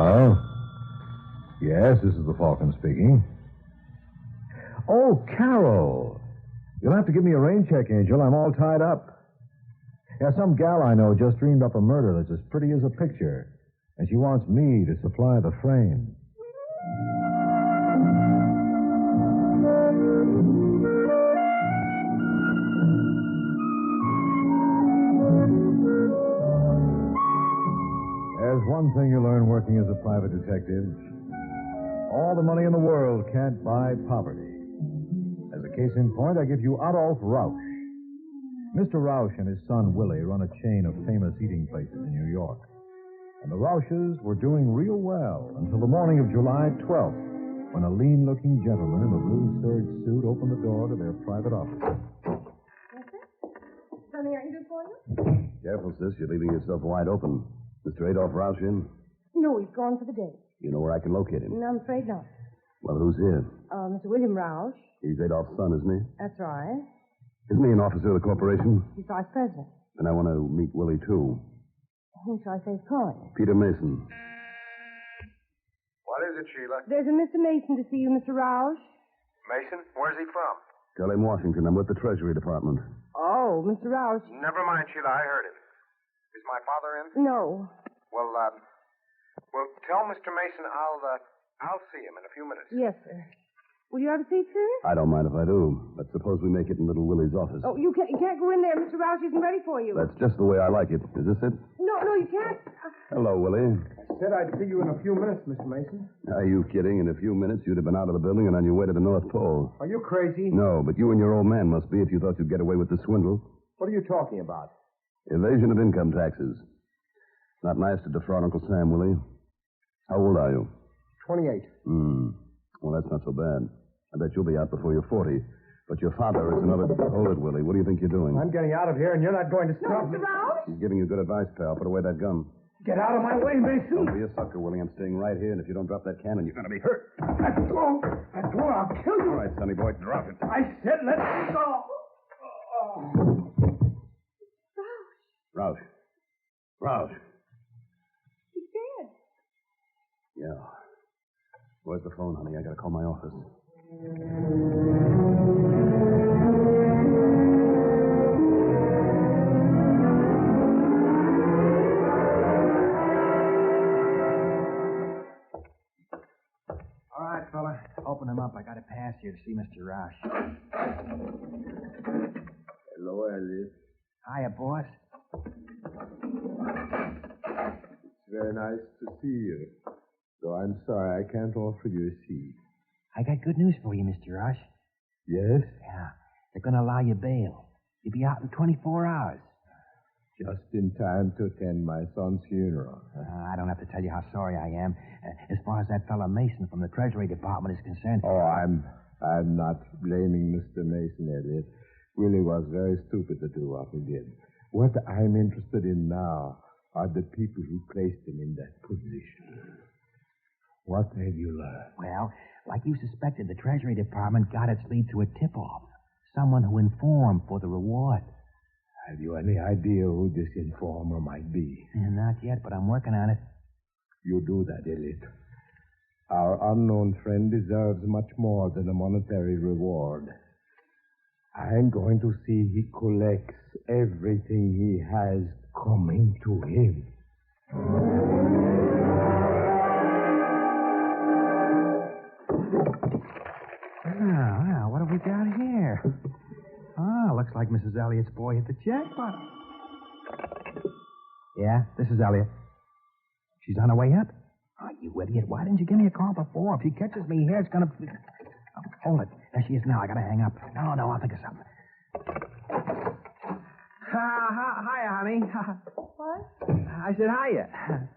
Hello? Yes, this is the Falcon speaking. Oh, Carol. You'll have to give me a rain check, Angel. I'm all tied up. Yeah, some gal I know just dreamed up a murder that's as pretty as a picture. And she wants me to supply the frame. There's one thing you learn working as a private detective. All the money in the world can't buy poverty. As a case in point, I give you Adolf Rausch. Mr. Rausch and his son Willie run a chain of famous eating places in New York. And the Rausches were doing real well until the morning of July 12th, when a lean-looking gentleman in a blue serge suit opened the door to their private office. Something I can do for you? Careful, sis. You're leaving yourself wide open. Mr. Adolf Rausch in? No, he's gone for the day. You know where I can locate him? No, I'm afraid not. Well, who's here? Mr. William Rausch. He's Adolph's son, isn't he? That's right. Isn't he an officer of the corporation? He's vice president. And I want to meet Willie, too. Who shall I say is calling? Peter Mason. What is it, Sheila? There's a Mr. Mason to see you, Mr. Rausch. Mason? Where's he from? Tell him Washington. I'm with the Treasury Department. Oh, Mr. Rausch. Never mind, Sheila. I heard him. Is my father in? No. Well, tell Mr. Mason I'll see him in a few minutes. Yes, sir. Will you have a seat, sir? I don't mind if I do. But suppose we make it in little Willie's office. Oh, you can't go in there. Mr. Rausch isn't ready for you. That's just the way I like it. Is this it? No, you can't. Hello, Willie. I said I'd see you in a few minutes, Mr. Mason. Are you kidding? In a few minutes, you'd have been out of the building and on your way to the North Pole. Are you crazy? No, but you and your old man must be if you thought you'd get away with the swindle. What are you talking about? Evasion of income taxes. Not nice to defraud Uncle Sam, Willie. How old are you? 28. Well, that's not so bad. I bet you'll be out before you're 40. But your father is another... Hold it, Willie. What do you think you're doing? I'm getting out of here, and you're not going to stop me. Mr. Rausch? He's giving you good advice, pal. Put away that gun. Get out of my way, Mason. Don't be a sucker, Willie. I'm staying right here, and if you don't drop that cannon, you're going to be hurt. Let go. Let go. I'll kill you. All right, sonny boy, drop it. I said let go. Rausch. Rausch. He's dead. Yeah. Where's the phone, honey? I got to call my office. All right, fella. Open him up. I got a pass here to see Mr. Rausch. Hello, Elliot. Hiya, boss. It's very nice to see you. Though I'm sorry I can't offer you a seat. I got good news for you, Mr. Rausch. Yes? Yeah. They're going to allow you bail. You'll be out in 24 hours. Just in time to attend my son's funeral. I don't have to tell you how sorry I am. As far as that fellow Mason from the Treasury Department is concerned... Oh, I'm not blaming Mr. Mason, Elliot. Willie was very stupid to do what he did. What I'm interested in now are the people who placed him in that position. What have you learned? Well, like you suspected, the Treasury Department got its lead through a tip-off. Someone who informed for the reward. Have you any idea who this informer might be? Not yet, but I'm working on it. You do that, Elliot. Our unknown friend deserves much more than a monetary reward. I'm going to see he collects everything he has coming to him. Now, what have we got here? Looks like Mrs. Elliott's boy hit the jackpot. Yeah, this is Elliott. She's on her way up? Oh, you idiot. Why didn't you give me a call before? If she catches me here, it's going to... Oh, hold it. There she is now. I got to hang up. No, I'll think of something. Hiya, honey. What? I said hiya.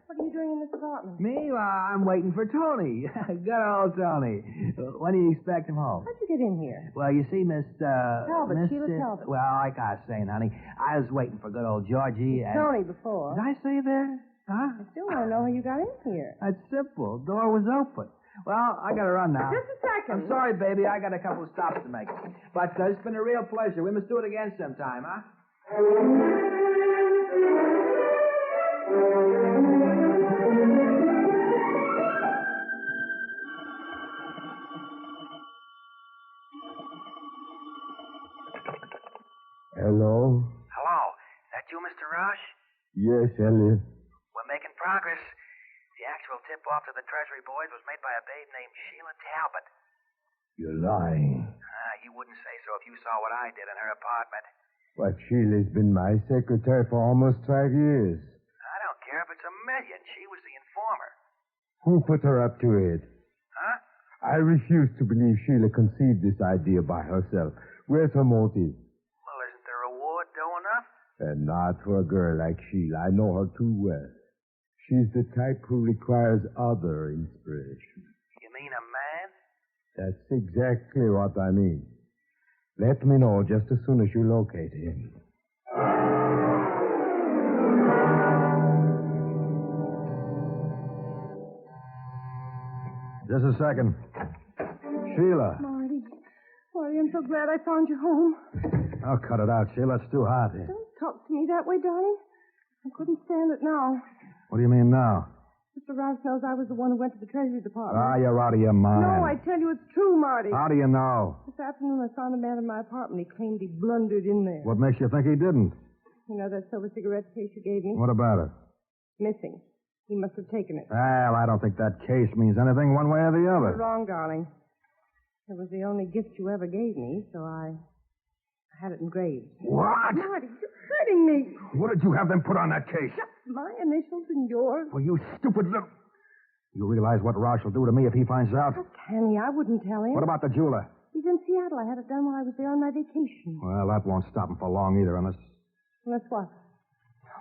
What are you doing in this apartment? Me? Well, I'm waiting for Tony. Good old Tony. When do you expect him home? How'd you get in here? Well, you see, Talbot, Sheila Talbot. Well, like I was saying, honey, I was waiting for good old Georgie and... Tony before. Did I say that? Huh? I still want to know how you got in here. That's simple. Door was open. Well, I gotta run now. Just a second. I'm sorry, baby. I got a couple of stops to make. But it's been a real pleasure. We must do it again sometime, huh? Yes, Elliot. We're making progress. The actual tip-off to the Treasury boys was made by a babe named Sheila Talbot. You're lying. You wouldn't say so if you saw what I did in her apartment. But Sheila's been my secretary for almost 5 years. I don't care if it's $1 million. She was the informer. Who put her up to it? Huh? I refuse to believe Sheila conceived this idea by herself. Where's her motive? Well, isn't the reward dough enough? And not for a girl like Sheila. I know her too well. She's the type who requires other inspiration. You mean a man? That's exactly what I mean. Let me know just as soon as you locate him. Just a second. Sheila. Marty, I'm so glad I found you home. Oh, cut it out, Sheila. It's too hot. Don't talk to me that way, darling. I couldn't stand it now. What do you mean now? Mr. Rouse knows I was the one who went to the Treasury Department. You're out of your mind. No, I tell you it's true, Marty. How do you know? This afternoon I found a man in my apartment. He claimed he blundered in there. What makes you think he didn't? You know that silver cigarette case you gave me? What about it? Missing. He must have taken it. Well, I don't think that case means anything one way or the You're other. wrong, darling. It was the only gift you ever gave me, so I had it engraved. What? Marty, you're hurting me. What did you have them put on that case? My initials and yours. Well, you stupid little... You realize what Roush will do to me if he finds out? How can he? I wouldn't tell him. What about the jeweler? He's in Seattle. I had it done while I was there on my vacation. Well, that won't stop him for long either, unless... Unless what?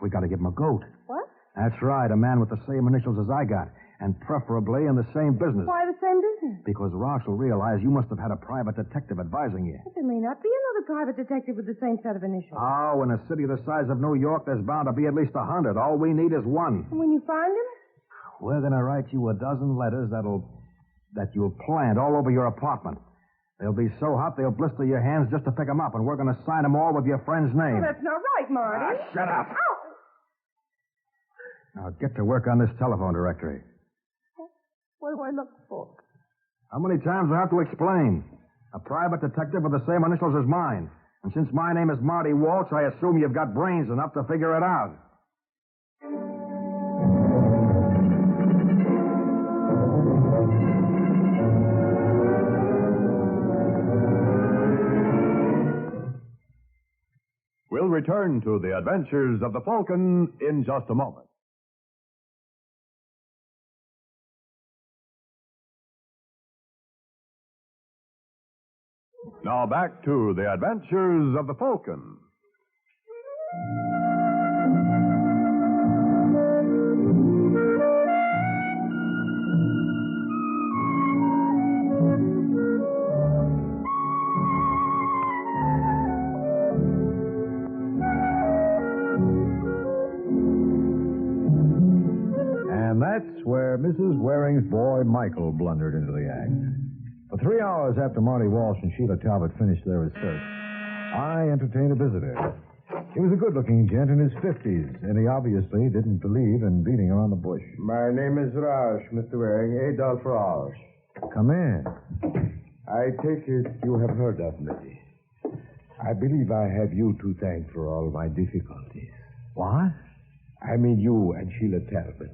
We got to give him a goat. What? That's right, a man with the same initials as I got, and preferably in the same business. Why the same business? Because Roush will realize you must have had a private detective advising you. But there may not be another private detective with the same set of initials. Oh, in a city the size of New York, there's bound to be at least 100. All we need is one. And when you find him? We're going to write you a dozen letters that you'll plant all over your apartment. They'll be so hot they'll blister your hands just to pick them up, and we're going to sign them all with your friend's name. Oh, that's not right, Marty. Shut up. Ow! Now get to work on this telephone directory. What do I look for? How many times do I have to explain? A private detective with the same initials as mine. And since my name is Marty Walsh, I assume you've got brains enough to figure it out. We'll return to the adventures of the Falcon in just a moment. Now back to the adventures of the Falcon. And that's where Mrs. Waring's boy Michael blundered into the act. For 3 hours after Marty Walsh and Sheila Talbot finished their research, I entertained a visitor. He was a good-looking gent in his 50s, and he obviously didn't believe in beating around the bush. My name is Rausch, Mr. Waring, Adolf Rausch. Come in. I take it you have heard of me. I believe I have you to thank for all my difficulties. What? I mean you and Sheila Talbot.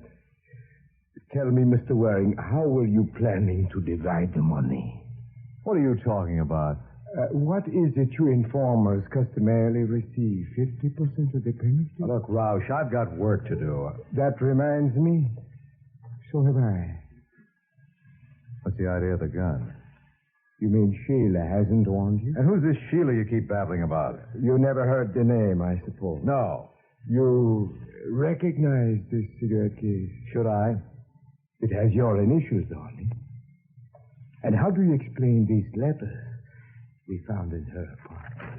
Tell me, Mr. Waring, how were you planning to divide the money? What are you talking about? What is it you informers customarily receive? 50% of the penalty? Look, Roush, I've got work to do. That reminds me. So have I. What's the idea of the gun? You mean Sheila hasn't warned you? And who's this Sheila you keep babbling about? You never heard the name, I suppose. No. You recognize this cigarette case? Should I? It has your initials on it. And how do you explain these letters we found in her apartment?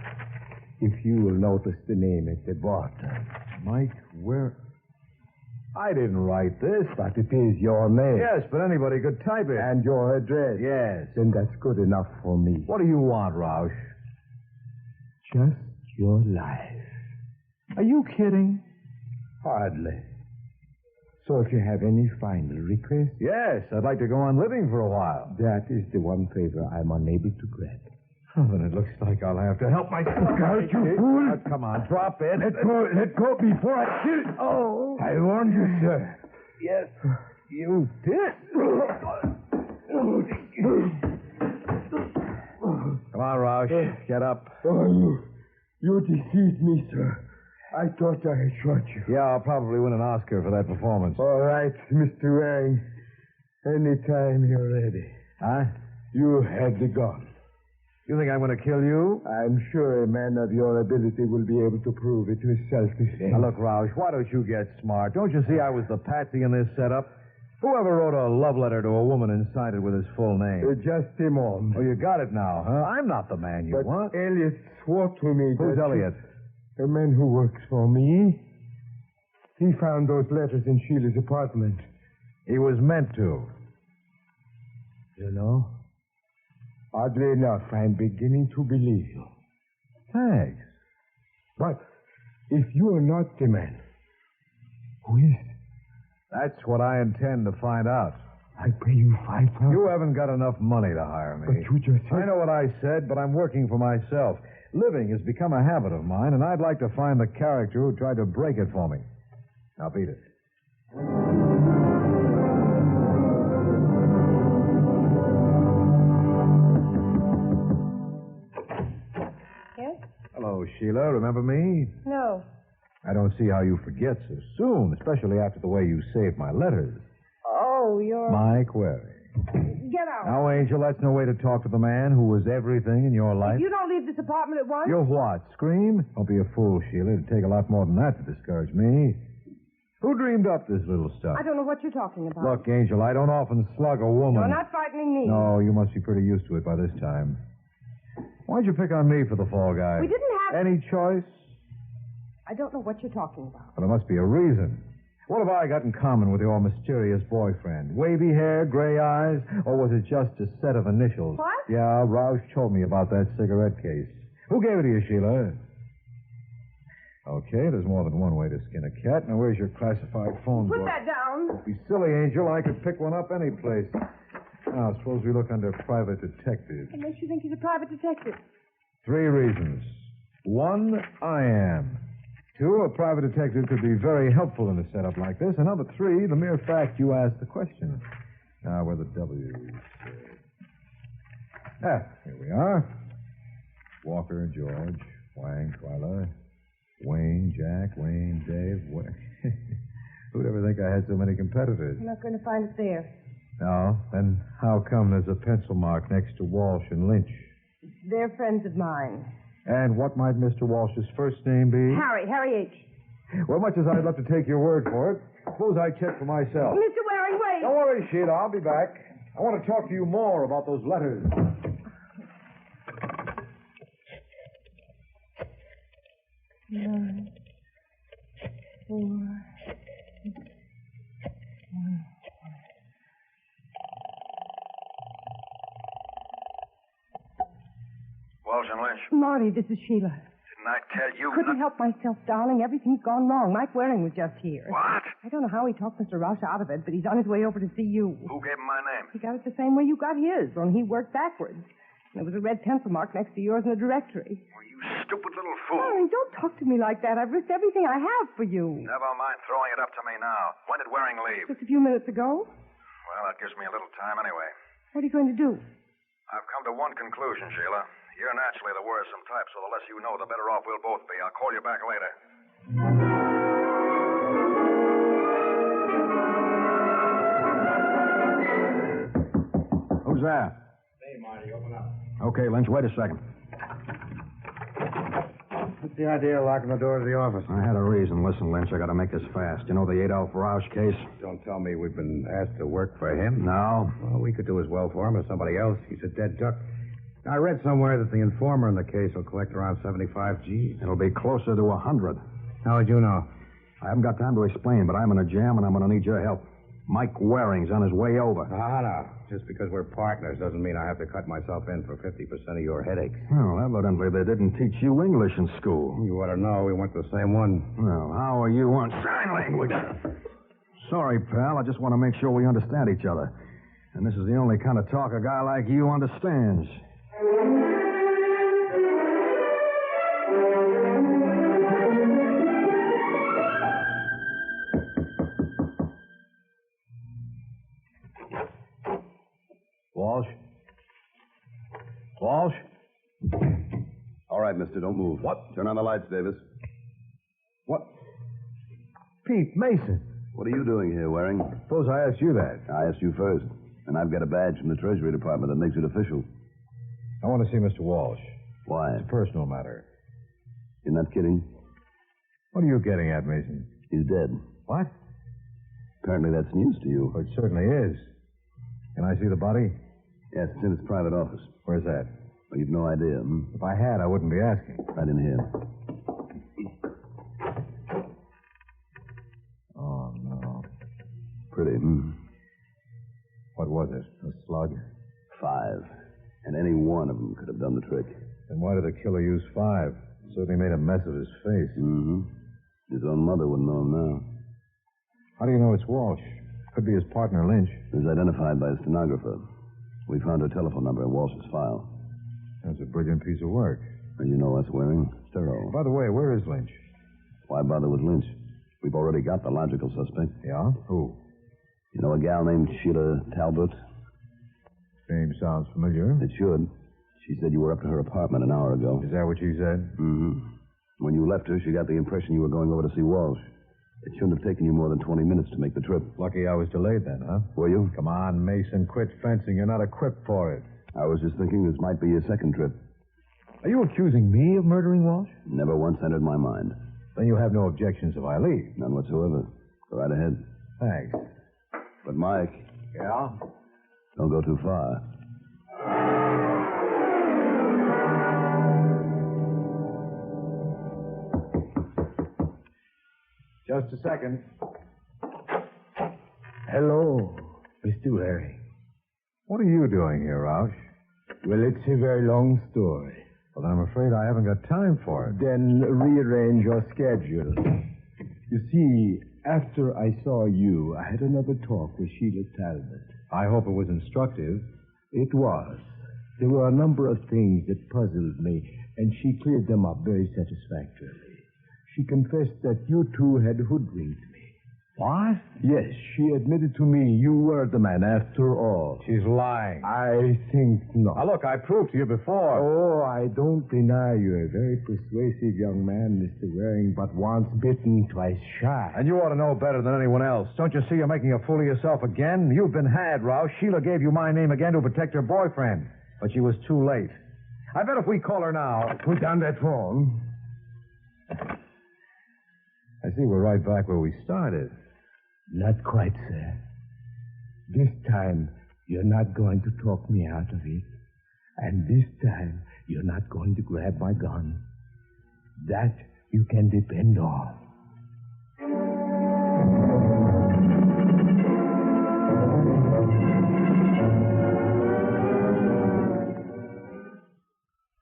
If you will notice the name at the bottom. Mike, where... I didn't write this. But it is your name. Yes, but anybody could type it. And your address. Yes. Then that's good enough for me. What do you want, Roush? Just your life. Are you kidding? Hardly. So if you have any final request... Yes, I'd like to go on living for a while. That is the one favor I'm unable to grant. Oh, then it looks like I'll have to help myself. Look out, you fool. Now, come on, drop it. Let go before I kill you. Oh. I warned you, sir. Yes, you did. Come on, Roush. Get up. Oh, you deceived me, sir. I thought I had shot you. Yeah, I'll probably win an Oscar for that performance. All right, Mr. Waring. Anytime you're ready. Huh? You had the gun. You think I'm going to kill you? I'm sure a man of your ability will be able to prove it was self-defense. Now, look, Roush, why don't you get smart? Don't you see I was the patsy in this setup? Whoever wrote a love letter to a woman and signed it with his full name? Just a moment. Oh, you got it now, huh? I'm not the man you But want. Elliot swore to me Who's that... Elliot? The man who works for me. He found those letters in Sheila's apartment. He was meant to. You know, oddly enough, I'm beginning to believe you. Thanks. But if you are not the man, who is? That's what I intend to find out. I pay you $5,000. You haven't got enough money to hire me. But you just said... I know what I said, but I'm working for myself. Living has become a habit of mine, and I'd like to find the character who tried to break it for me. Now, beat it. Yes? Hello, Sheila. Remember me? No. I don't see how you forget so soon, especially after the way you saved my letters. Oh, you're... Mike Waring. Get out. Now, Angel, that's no way to talk to the man who was everything in your life. If you don't leave this apartment at once... You're what? Scream? Don't be a fool, Sheila. It'd take a lot more than that to discourage me. Who dreamed up this little stuff? I don't know what you're talking about. Look, Angel, I don't often slug a woman. You're not frightening me. No, you must be pretty used to it by this time. Why'd you pick on me for the fall guy? We didn't have... Any choice? I don't know what you're talking about. Well, there must be a reason. What have I got in common with your mysterious boyfriend? Wavy hair, gray eyes, or was it just a set of initials? What? Yeah, Roush told me about that cigarette case. Who gave it to you, Sheila? Okay, there's more than one way to skin a cat. Now, where's your classified phone Put book? that down. Don't be silly, Angel. I could pick one up any place. Now, suppose we look under private detective. What makes you think he's a private detective? 3 reasons. 1, I am. 2, a private detective could be very helpful in a setup like this. And number 3, the mere fact you asked the question. Now, where the W's. Here we are. Walker, George, Wang, Twyla, Wayne, Jack, Wayne, Dave. Who'd ever think I had so many competitors? I'm not going to find it there. No? Then how come there's a pencil mark next to Walsh and Lynch? They're friends of mine. And what might Mr. Walsh's first name be? Harry H. Well, much as I'd love to take your word for it, suppose I check for myself. Mr. Waring, wait. Don't worry, Sheila. I'll be back. I want to talk to you more about those letters. Nine, 4, 6, 1. Walsh and Lynch, Marty, this is Sheila. didn't I tell you Couldn't help myself, darling. Everything's gone wrong. Mike Waring was just here. What? I don't know how he talked Mr. Roush out of it, but he's on his way over to see you. Who gave him my name? He got it the same way you got his, only he worked backwards. And there was a red pencil mark next to yours in the directory. Well, you stupid little fool. Darling, don't talk to me like that. I've risked everything I have for you. Never mind throwing it up to me now. When did Waring leave? Just a few minutes ago. Well, that gives me a little time anyway. What are you going to do? I've come to one conclusion, Sheila. You're naturally the worrisome type, so the less you know, the better off we'll both be. I'll call you back later. Who's there? Hey, Marty, open up. Okay, Lynch, wait a second. What's the idea of locking the door to the office? I had a reason. Listen, Lynch, I gotta make this fast. You know the Adolph Roush case? Don't tell me we've been asked to work for him. No. Well, we could do as well for him as somebody else. He's a dead duck. I read somewhere that the informer in the case will collect around 75 G's. It'll be closer to 100. How would you know? I haven't got time to explain, but I'm in a jam and I'm gonna need your help. Mike Waring's on his way over. No. Just because we're partners doesn't mean I have to cut myself in for 50% of your headaches. Well, evidently they didn't teach you English in school. You ought to know. We went to the same one. Well, how are you on sign language? Sorry, pal. I just want to make sure we understand each other. And this is the only kind of talk a guy like you understands. Walsh? All right, mister, don't move. What? Turn on the lights, Davis. What? Pete Mason. What are you doing here, Waring? Suppose I asked you that. I asked you first. And I've got a badge from the Treasury Department that makes it official. I want to see Mr. Walsh. Why? It's a personal matter. You're not kidding? What are you getting at, Mason? He's dead. What? Apparently that's news to you. Well, it certainly is. Can I see the body? Yes, it's in his private office. Where's that? Well, you've no idea, hmm? If I had, I wouldn't be asking. Right in here. Oh, no. Pretty, hmm? What was it? A slug? 5. And any one of them could have done the trick. Then why did the killer use 5? Certainly made a mess of his face. Mm-hmm. His own mother wouldn't know him now. How do you know it's Walsh? Could be his partner, Lynch. He was identified by a stenographer. We found her telephone number in Walsh's file. That's a brilliant piece of work. And you know us, Waring. Thorough. By the way, where is Lynch? Why bother with Lynch? We've already got the logical suspect. Yeah? Who? You know a gal named Sheila Talbot? Name sounds familiar. It should. She said you were up to her apartment an hour ago. Is that what she said? Mm-hmm. When you left her, she got the impression you were going over to see Walsh. It shouldn't have taken you more than 20 minutes to make the trip. Lucky I was delayed then, huh? Were you? Come on, Mason, quit fencing. You're not equipped for it. I was just thinking this might be your second trip. Are you accusing me of murdering Walsh? Never once entered my mind. Then you have no objections if I leave. None whatsoever. Go right ahead. Thanks. But, Mike, Yeah? don't go too far. Just a second. Hello, Mr. Waring. What are you doing here, Roush? Well, it's a very long story. Well, I'm afraid I haven't got time for it. Then rearrange your schedule. You see, after I saw you, I had another talk with Sheila Talbot. I hope it was instructive. It was. There were a number of things that puzzled me, and she cleared them up very satisfactorily. She confessed that you two had hoodwinked me. What? Yes, she admitted to me you were the man after all. She's lying. I think not. Now, look, I proved to you before. Oh, I don't deny you're a very persuasive young man, Mr. Waring, but once bitten, twice shy. And you ought to know better than anyone else. Don't you see you're making a fool of yourself again? You've been had, Roush. Sheila gave you my name again to protect her boyfriend. But she was too late. I bet if we call her now... Put down that phone. I see we're right back where we started. Not quite, sir. This time, you're not going to talk me out of it. And this time, you're not going to grab my gun. That you can depend on.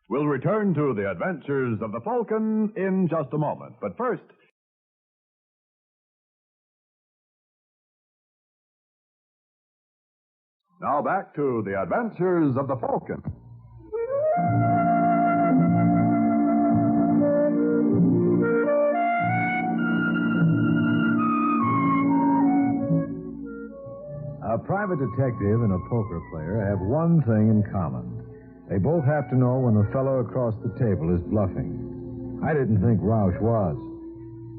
We'll return to the adventures of the Falcon in just a moment. But first, now back to the adventures of the Falcon. A private detective and a poker player have one thing in common. They both have to know when the fellow across the table is bluffing. I didn't think Roush was.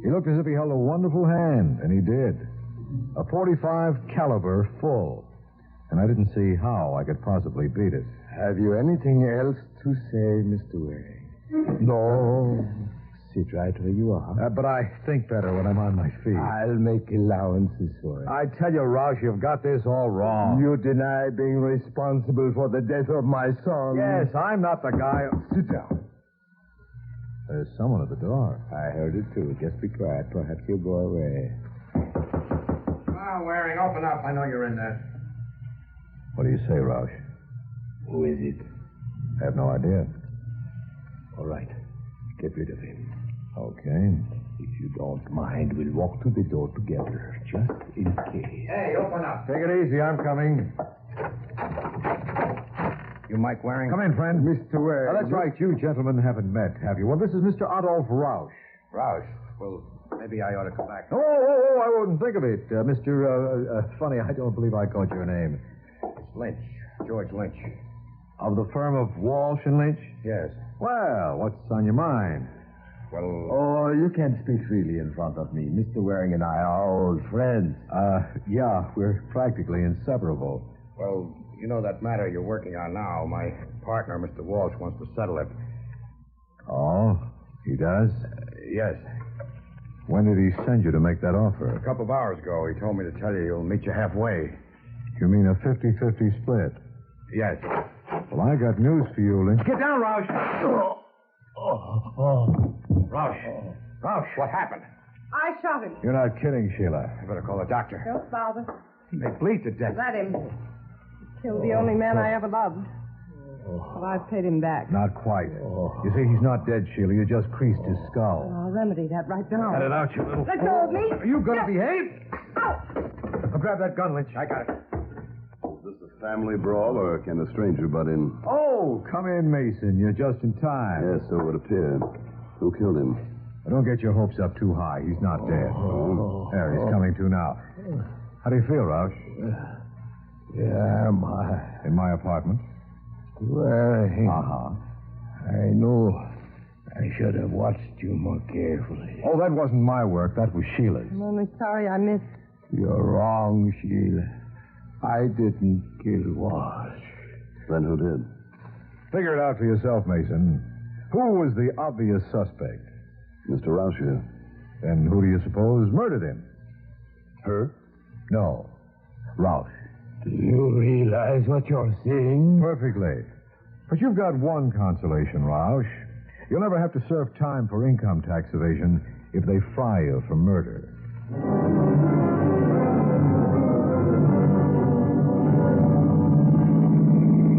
He looked as if he held a wonderful hand, and he did. A .45 caliber full. And I didn't see how I could possibly beat it. Have you anything else to say, Mr. Waring? No. Sit right where you are. But I think better when I'm on my feet. I'll make allowances for it. I tell you, Roush, you've got this all wrong. You deny being responsible for the death of my son. Yes, I'm not the guy... Sit down. There's someone at the door. I heard it, too. Just be quiet. Perhaps you'll go away. Oh, Waring, open up. I know you're in there. What do you say, Roush? Who is it? I have no idea. All right. Get rid of him. Okay. If you don't mind, we'll walk to the door together, just in case. Hey, open up. Take it easy. I'm coming. You Mike Waring? Come in, friend. Mr. Waring. That's right. You gentlemen haven't met, have you? Well, this is Mr. Adolph Roush. Roush. Well, maybe I ought to come back. Oh, I wouldn't think of it. Mr. Funny, I don't believe I caught your name. Lynch. George Lynch. Of the firm of Walsh and Lynch? Yes. Well, what's on your mind? Well... Oh, you can't speak freely in front of me. Mr. Waring and I are old friends. Yeah, we're practically inseparable. Well, you know that matter you're working on now. My partner, Mr. Walsh, wants to settle it. Oh, he does? Yes. When did he send you to make that offer? A couple of hours ago, he told me to tell you he'll meet you halfway. You mean a 50-50 split? Yes. Well, I got news for you, Lynch. Get down, Roush! Roush! Roush, what happened? I shot him. You're not kidding, Sheila. I better call the doctor. Don't bother. They bleed to death. Let him. Killed the only man I ever loved. But I've paid him back. Not quite. You see, he's not dead, Sheila. You just creased his skull. I'll remedy that right now. Cut it out, you little... Let go of me. Are you going to behave? Ow! Now grab that gun, Lynch. I got it. Is this a family brawl, or can a stranger butt in? Oh, come in, Mason. You're just in time. Yes, so it would appear. Who killed him? Don't get your hopes up too high. He's not dead. There, he's coming to now. How do you feel, Roush? Yeah, In my apartment? Well, Uh-huh. I know I should have watched you more carefully. Oh, that wasn't my work. That was Sheila's. I'm only sorry I missed. You're wrong, Sheila. I didn't kill Walsh. Then who did? Figure it out for yourself, Mason. Who was the obvious suspect? Mr. Roush here. And who do you suppose murdered him? Her? No. Roush. Do you realize what you're saying? Perfectly. But you've got one consolation, Roush. You'll never have to serve time for income tax evasion if they fry you for murder.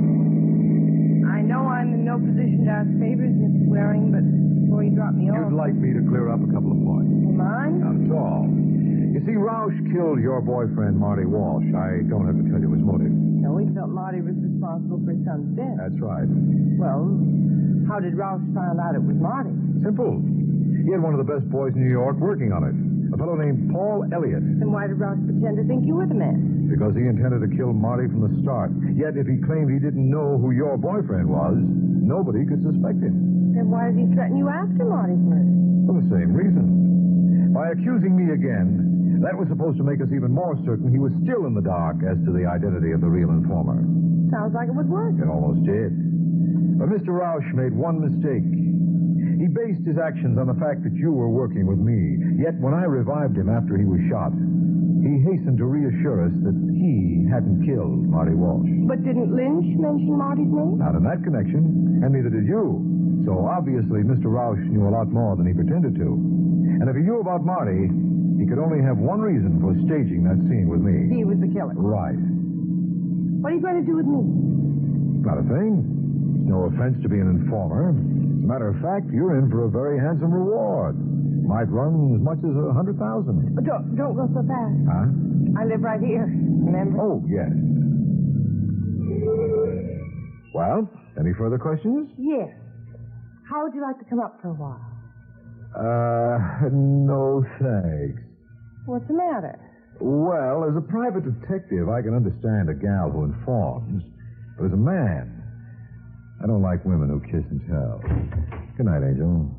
I know I'm in no position to ask favors, Mr. Waring, but before you drop me off... You'd like me to clear up a couple of points. You mind? Not at all. You see, Roush killed your boyfriend, Marty Walsh. I don't have to tell you his motive. No, he felt Marty was responsible for his son's death. That's right. Well, how did Roush find out it was Marty? Simple. He had one of the best boys in New York working on it. A fellow named Paul Elliott. Then why did Roush pretend to think you were the man? Because he intended to kill Marty from the start. Yet if he claimed he didn't know who your boyfriend was, nobody could suspect him. Then why did he threaten you after Marty's murder? For the same reason. By accusing me again, that was supposed to make us even more certain he was still in the dark as to the identity of the real informer. Sounds like it would work. It almost did. But Mr. Roush made one mistake. He based his actions on the fact that you were working with me. Yet when I revived him after he was shot, he hastened to reassure us that he hadn't killed Marty Walsh. But didn't Lynch mention Marty's name? Not in that connection, and neither did you. So obviously Mr. Roush knew a lot more than he pretended to. And if he knew about Marty, he could only have one reason for staging that scene with me. He was the killer. Right. What are you going to do with me? Not a thing. It's no offense to be an informer. As a matter of fact, you're in for a very handsome reward. Might run as much as $100,000. Don't go so fast. Huh? I live right here, remember? Oh, yes. Well, any further questions? Yes. How would you like to come up for a while? No thanks. What's the matter? Well, as a private detective, I can understand a gal who informs. But as a man, I don't like women who kiss and tell. Good night, Angel.